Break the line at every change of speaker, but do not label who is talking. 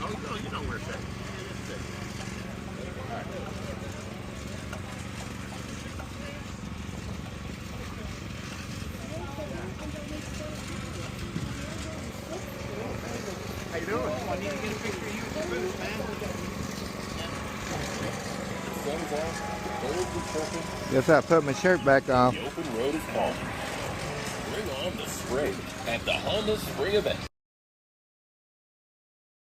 Oh, no, you know where it's at. How you doing? I need to get a picture of you at the booth, man.
The sun's out, birds are chirping,
Guess I put my shirt back on.
the open road is calm. Bring on the spring at the Honda Spring Event.